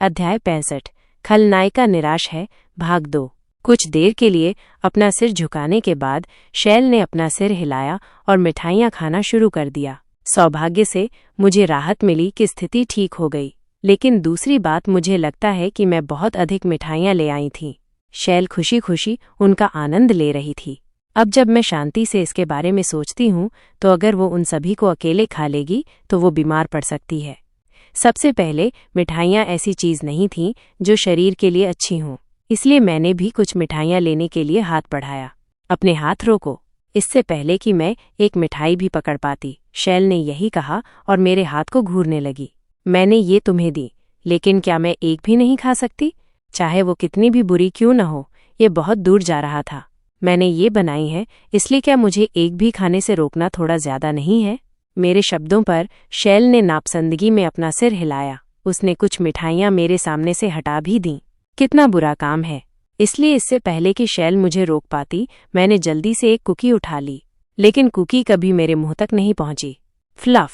अध्याय 65। खलनायिका निराश है, भाग 2। कुछ देर के लिए अपना सिर झुकाने के बाद शैल ने अपना सिर हिलाया और मिठाइयाँ खाना शुरू कर दिया। सौभाग्य से मुझे राहत मिली कि स्थिति ठीक हो गई, लेकिन दूसरी बात मुझे लगता है कि मैं बहुत अधिक मिठाइयाँ ले आई थी। शैल खुशी खुशी उनका आनंद ले रही थी। अब जब मैं शांति से इसके बारे में सोचती हूँ तो अगर वो उन सभी को अकेले खा लेगी तो वो बीमार पड़ सकती है। सबसे पहले मिठाइयाँ ऐसी चीज़ नहीं थीं जो शरीर के लिए अच्छी हों, इसलिए मैंने भी कुछ मिठाइयाँ लेने के लिए हाथ बढ़ाया। अपने हाथ रोको। इससे पहले कि मैं एक मिठाई भी पकड़ पाती, शैल ने यही कहा और मेरे हाथ को घूरने लगी। मैंने ये तुम्हें दी, लेकिन क्या मैं एक भी नहीं खा सकती? चाहे वो कितनी भी बुरी क्यों न हो, ये बहुत दूर जा रहा था। मैंने ये बनाई है, इसलिए क्या मुझे एक भी खाने से रोकना थोड़ा ज्यादा नहीं है? मेरे शब्दों पर शैल ने नापसंदगी में अपना सिर हिलाया। उसने कुछ मिठाइयाँ मेरे सामने से हटा भी दीं। कितना बुरा काम है। इसलिए इससे पहले कि शैल मुझे रोक पाती, मैंने जल्दी से एक कुकी उठा ली, लेकिन कुकी कभी मेरे मुंह तक नहीं पहुंची। फ्लफ!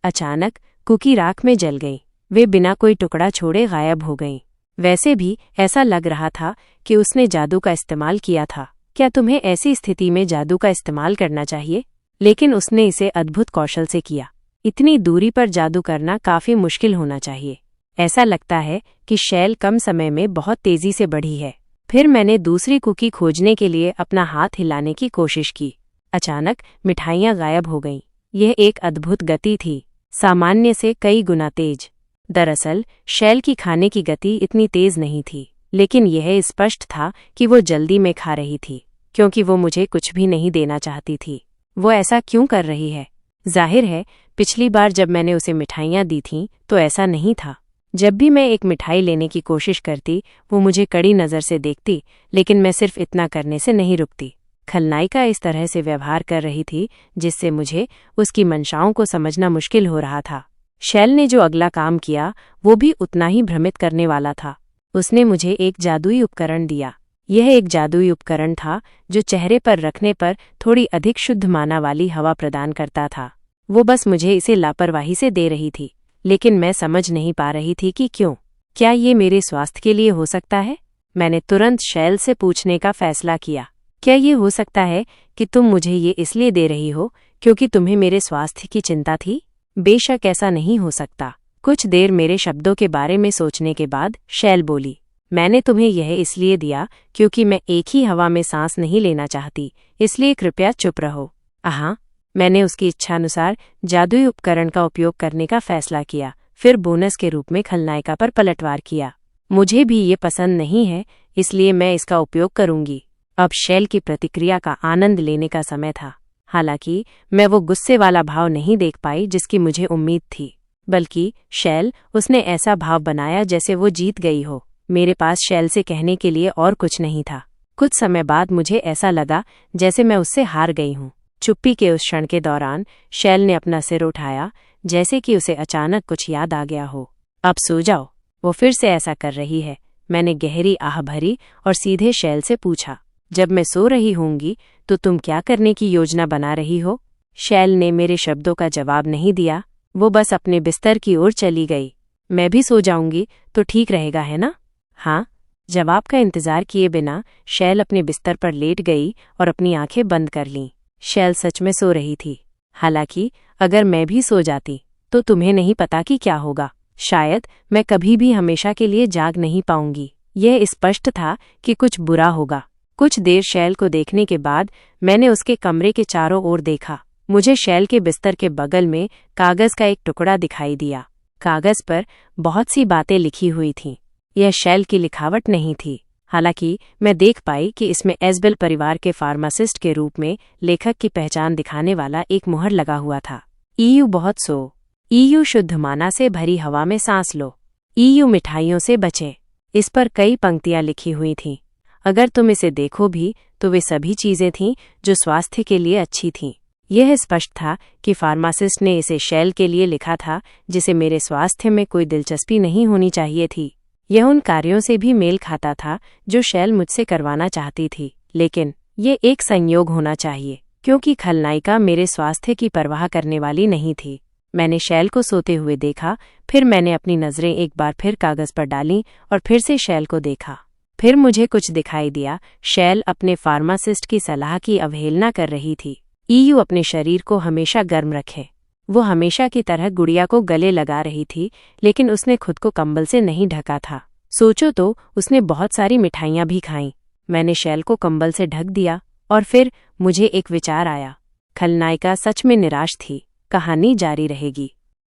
अचानक कुकी राख में जल गई। वे बिना कोई टुकड़ा छोड़े गायब हो गईं। वैसे भी ऐसा लग रहा था कि उसने जादू का इस्तेमाल किया था। क्या तुम्हें ऐसी स्थिति में जादू का इस्तेमाल करना चाहिए? लेकिन उसने इसे अद्भुत कौशल से किया। इतनी दूरी पर जादू करना काफी मुश्किल होना चाहिए। ऐसा लगता है कि शैल कम समय में बहुत तेजी से बढ़ी है। फिर मैंने दूसरी कुकी खोजने के लिए अपना हाथ हिलाने की कोशिश की। अचानक मिठाइयाँ गायब हो गईं। यह एक अद्भुत गति थी, सामान्य से कई गुना तेज। दरअसल शैल की खाने की गति इतनी तेज नहीं थी, लेकिन यह स्पष्ट था कि वो जल्दी में खा रही थी, क्योंकि वो मुझे कुछ भी नहीं देना चाहती थी। वो ऐसा क्यों कर रही है? जाहिर है, पिछली बार जब मैंने उसे मिठाइयाँ दी थीं तो ऐसा नहीं था। जब भी मैं एक मिठाई लेने की कोशिश करती, वो मुझे कड़ी नज़र से देखती, लेकिन मैं सिर्फ इतना करने से नहीं रुकती। खलनायिका इस तरह से व्यवहार कर रही थी जिससे मुझे उसकी मंशाओं को समझना मुश्किल हो रहा था। शैल ने जो अगला काम किया वो भी उतना ही भ्रमित करने वाला था। उसने मुझे एक जादुई उपकरण दिया। यह एक जादुई उपकरण था जो चेहरे पर रखने पर थोड़ी अधिक शुद्ध माना वाली हवा प्रदान करता था। वो बस मुझे इसे लापरवाही से दे रही थी, लेकिन मैं समझ नहीं पा रही थी कि क्यों। क्या ये मेरे स्वास्थ्य के लिए हो सकता है? मैंने तुरंत शैल से पूछने का फैसला किया। क्या ये हो सकता है कि तुम मुझे ये इसलिए दे रही हो क्योंकि तुम्हें मेरे स्वास्थ्य की चिंता थी? बेशक ऐसा नहीं हो सकता। कुछ देर मेरे शब्दों के बारे में सोचने के बाद शैल बोली, मैंने तुम्हें यह इसलिए दिया क्योंकि मैं एक ही हवा में सांस नहीं लेना चाहती, इसलिए कृपया चुप रहो। हाँ, मैंने उसकी इच्छानुसार जादुई उपकरण का उपयोग करने का फैसला किया, फिर बोनस के रूप में खलनायिका पर पलटवार किया। मुझे भी ये पसंद नहीं है, इसलिए मैं इसका उपयोग करूंगी। अब शैल की प्रतिक्रिया का आनंद लेने का समय था। हालांकि मैं वो गुस्से वाला भाव नहीं देख पाई जिसकी मुझे उम्मीद थी, बल्कि शैल उसने ऐसा भाव बनाया जैसे वो जीत गई हो। मेरे पास शैल से कहने के लिए और कुछ नहीं था। कुछ समय बाद मुझे ऐसा लगा जैसे मैं उससे हार गई हूँ। चुप्पी के उस क्षण के दौरान शैल ने अपना सिर उठाया, जैसे कि उसे अचानक कुछ याद आ गया हो। अब सो जाओ। वो फिर से ऐसा कर रही है। मैंने गहरी आह भरी और सीधे शैल से पूछा, जब मैं सो रही होंगी तो तुम क्या करने की योजना बना रही हो? शैल ने मेरे शब्दों का जवाब नहीं दिया। वो बस अपने बिस्तर की ओर चली गई। मैं भी सो जाऊंगी तो ठीक रहेगा, है ना? हाँ। जवाब का इंतजार किए बिना शैल अपने बिस्तर पर लेट गई और अपनी आंखें बंद कर लीं। शैल सच में सो रही थी। हालांकि अगर मैं भी सो जाती तो तुम्हें नहीं पता कि क्या होगा। शायद मैं कभी भी हमेशा के लिए जाग नहीं पाऊंगी। यह स्पष्ट था कि कुछ बुरा होगा। कुछ देर शैल को देखने के बाद मैंने उसके कमरे के चारों ओर देखा। मुझे शैल के बिस्तर के बगल में कागज का एक टुकड़ा दिखाई दिया। कागज पर बहुत सी बातें लिखी हुई थीं। यह शैल की लिखावट नहीं थी। हालांकि मैं देख पाई कि इसमें एस्बेल परिवार के फार्मासिस्ट के रूप में लेखक की पहचान दिखाने वाला एक मुहर लगा हुआ था। ईयू बहुत सो। ईयू शुद्ध माना से भरी हवा में सांस लो। ईयू मिठाइयों से बचे। इस पर कई पंक्तियां लिखी हुई थीं। अगर तुम इसे देखो भी तो वे सभी चीजें थीं जो स्वास्थ्य के लिए अच्छी थीं। यह स्पष्ट था कि फार्मासिस्ट ने इसे शैल के लिए लिखा था जिसे मेरे स्वास्थ्य में कोई दिलचस्पी नहीं होनी चाहिए थी। यह उन कार्यों से भी मेल खाता था जो शैल मुझसे करवाना चाहती थी, लेकिन ये एक संयोग होना चाहिए क्योंकि खलनायिका मेरे स्वास्थ्य की परवाह करने वाली नहीं थी। मैंने शैल को सोते हुए देखा, फिर मैंने अपनी नज़रें एक बार फिर कागज़ पर डालीं और फिर से शैल को देखा। फिर मुझे कुछ दिखाई दिया। शैल अपने फार्मासिस्ट की सलाह की अवहेलना कर रही थी। ईयू अपने शरीर को हमेशा गर्म रखे। वो हमेशा की तरह गुड़िया को गले लगा रही थी, लेकिन उसने खुद को कंबल से नहीं ढका था। सोचो तो, उसने बहुत सारी मिठाइयाँ भी खाईं। मैंने शैल को कंबल से ढक दिया और फिर मुझे एक विचार आया। खलनायिका सच में निराश थी। कहानी जारी रहेगी।